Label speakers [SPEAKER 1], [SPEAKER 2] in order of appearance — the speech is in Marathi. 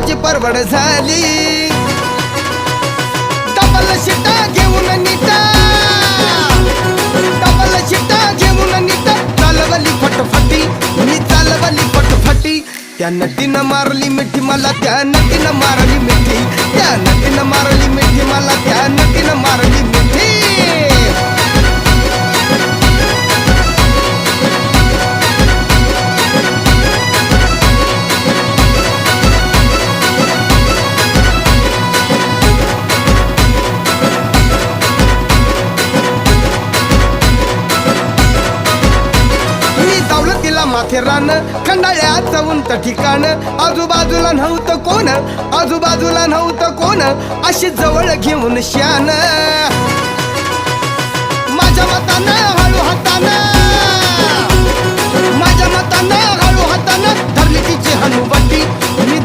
[SPEAKER 1] ची परवड झाली डबल शिटा घेऊन नीटा डबल शिटा घेऊन नीटा चालवली फटफटी मी चालवली फटफटी त्या नटीनं मारली मिठी मला त्या नटीनं मारली मिठी त्या नटीनं मारली मिठी मला त्या नटीनं मारली मिठी माथेरान खंडाळ्याचं उंच ठिकाण आजूबाजूला नव्हतं कोण आजूबाजूला नव्हतं कोण अशी जवळ घेऊन शान माझ्या मतानं हळू हातानं माझ्या मतानं हळू हातानं धरली तिची हनुवटी मी